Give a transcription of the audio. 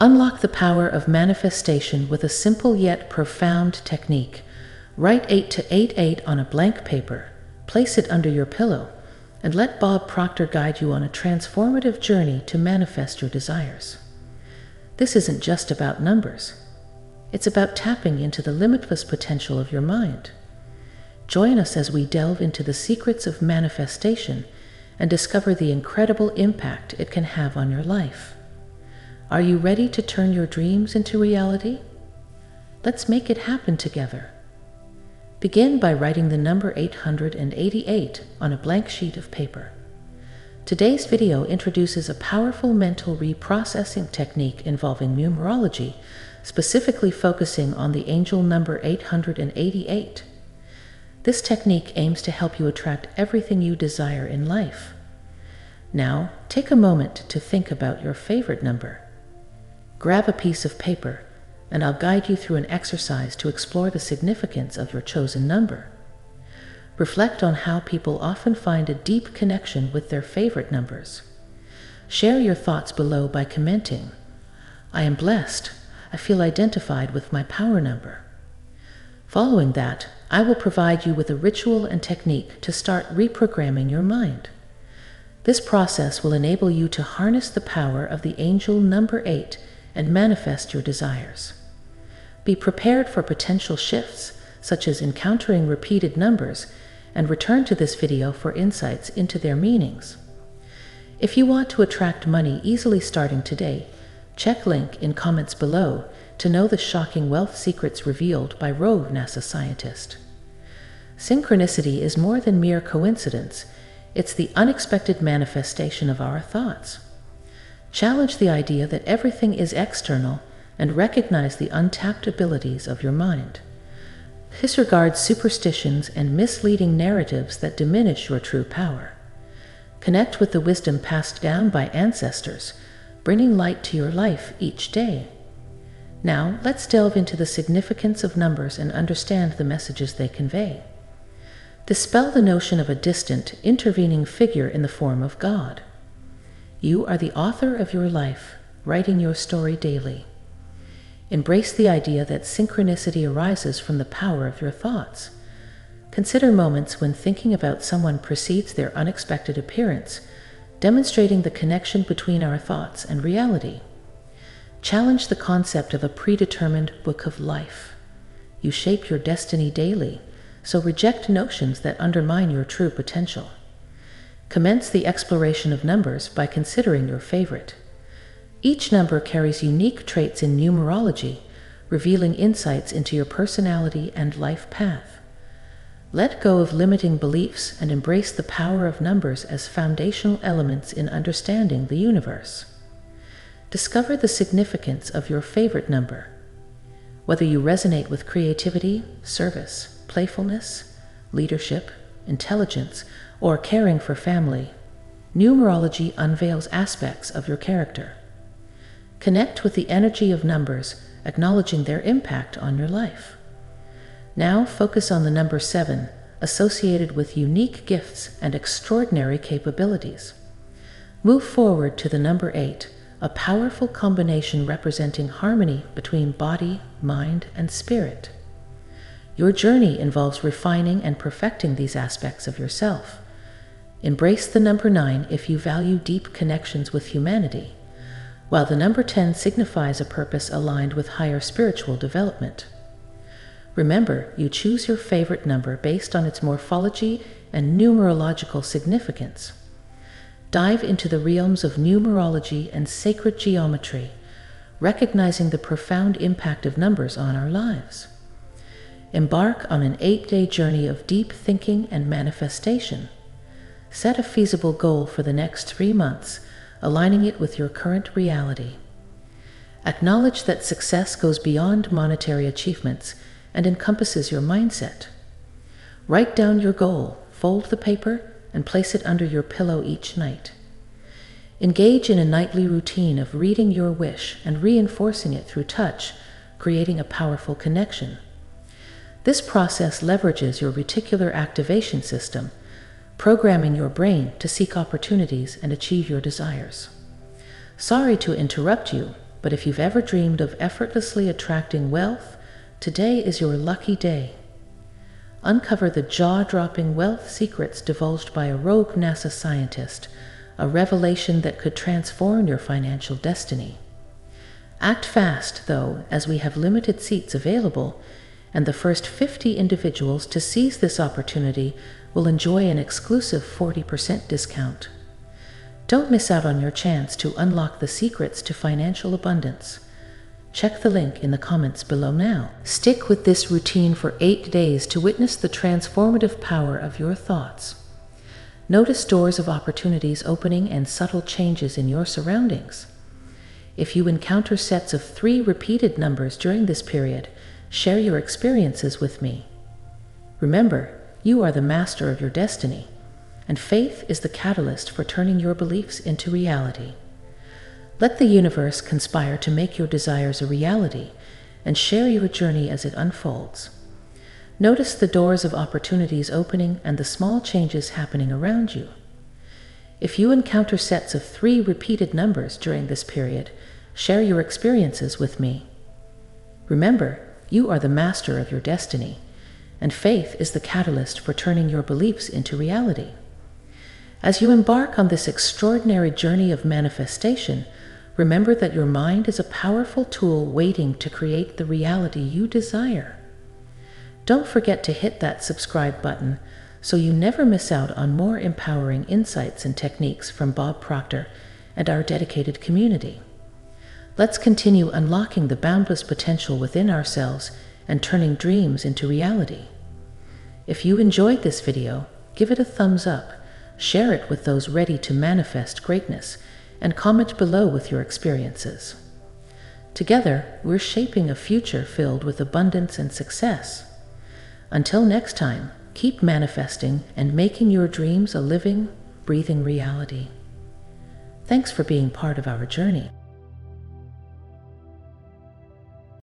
Unlock the power of manifestation with a simple yet profound technique. Write 888 on a blank paper, place it under your pillow, and let Bob Proctor guide you on a transformative journey to manifest your desires. This isn't just about numbers. It's about tapping into the limitless potential of your mind. Join us as we delve into the secrets of manifestation and discover the incredible impact it can have on your life. Are you ready to turn your dreams into reality? Let's make it happen together. Begin by writing the number 888 on a blank sheet of paper. Today's video introduces a powerful mental reprocessing technique involving numerology, specifically focusing on the angel number 888. This technique aims to help you attract everything you desire in life. Now, take a moment to think about your favorite number. Grab a piece of paper, and I'll guide you through an exercise to explore the significance of your chosen number. Reflect on how people often find a deep connection with their favorite numbers. Share your thoughts below by commenting, "I am blessed. I feel identified with my power number." Following that, I will provide you with a ritual and technique to start reprogramming your mind. This process will enable you to harness the power of the angel number 8 and manifest your desires. Be prepared for potential shifts, such as encountering repeated numbers, and return to this video for insights into their meanings. If you want to attract money easily starting today, check link in comments below to know the shocking wealth secrets revealed by rogue NASA scientist. Synchronicity is more than mere coincidence. It's the unexpected manifestation of our thoughts. Challenge the idea that everything is external and recognize the untapped abilities of your mind. Disregard superstitions and misleading narratives that diminish your true power. Connect with the wisdom passed down by ancestors, bringing light to your life each day. Now, let's delve into the significance of numbers and understand the messages they convey. Dispel the notion of a distant, intervening figure in the form of God. You are the author of your life, writing your story daily. Embrace the idea that synchronicity arises from the power of your thoughts. Consider moments when thinking about someone precedes their unexpected appearance, demonstrating the connection between our thoughts and reality. Challenge the concept of a predetermined book of life. You shape your destiny daily, so reject notions that undermine your true potential. Commence the exploration of numbers by considering your favorite. Each number carries unique traits in numerology, revealing insights into your personality and life path. Let go of limiting beliefs and embrace the power of numbers as foundational elements in understanding the universe. Discover the significance of your favorite number. Whether you resonate with creativity, service, playfulness, leadership, intelligence, or caring for family, numerology unveils aspects of your character. Connect with the energy of numbers, acknowledging their impact on your life. Now focus on the number 7, associated with unique gifts and extraordinary capabilities. Move forward to the number 8, a powerful combination representing harmony between body, mind, and spirit. Your journey involves refining and perfecting these aspects of yourself. Embrace the number 9 if you value deep connections with humanity, while the number 10 signifies a purpose aligned with higher spiritual development. Remember, you choose your favorite number based on its morphology and numerological significance. Dive into the realms of numerology and sacred geometry, recognizing the profound impact of numbers on our lives. Embark on an 8-day journey of deep thinking and manifestation. Set a feasible goal for the next 3 months, aligning it with your current reality. Acknowledge that success goes beyond monetary achievements and encompasses your mindset. Write down your goal, fold the paper, and place it under your pillow each night. Engage in a nightly routine of reading your wish and reinforcing it through touch, creating a powerful connection. This process leverages your reticular activation system, programming your brain to seek opportunities and achieve your desires. Sorry to interrupt you, But if you've ever dreamed of effortlessly attracting wealth, today is your lucky day. Uncover the jaw-dropping wealth secrets divulged by a rogue NASA scientist, a revelation that could transform your financial destiny. Act fast, though, as we have limited seats available, and the first 50 individuals to seize this opportunity will enjoy an exclusive 40% discount. Don't miss out on your chance to unlock the secrets to financial abundance. Check the link in the comments below now. Stick with this routine for 8 days to witness the transformative power of your thoughts. Notice doors of opportunities opening and subtle changes in your surroundings. If you encounter sets of 3 repeated numbers during this period, share your experiences with me. Remember, you are the master of your destiny, and faith is the catalyst for turning your beliefs into reality. Let the universe conspire to make your desires a reality, and share your journey as it unfolds. Notice the doors of opportunities opening and the small changes happening around you. If you encounter sets of 3 repeated numbers during this period, share your experiences with me. Remember, you are the master of your destiny, and faith is the catalyst for turning your beliefs into reality. As you embark on this extraordinary journey of manifestation, remember that your mind is a powerful tool waiting to create the reality you desire. Don't forget to hit that subscribe button so you never miss out on more empowering insights and techniques from Bob Proctor and our dedicated community. Let's continue unlocking the boundless potential within ourselves and turning dreams into reality. If you enjoyed this video, give it a thumbs up, share it with those ready to manifest greatness, and comment below with your experiences. Together, we're shaping a future filled with abundance and success. Until next time, keep manifesting and making your dreams a living, breathing reality. Thanks for being part of our journey.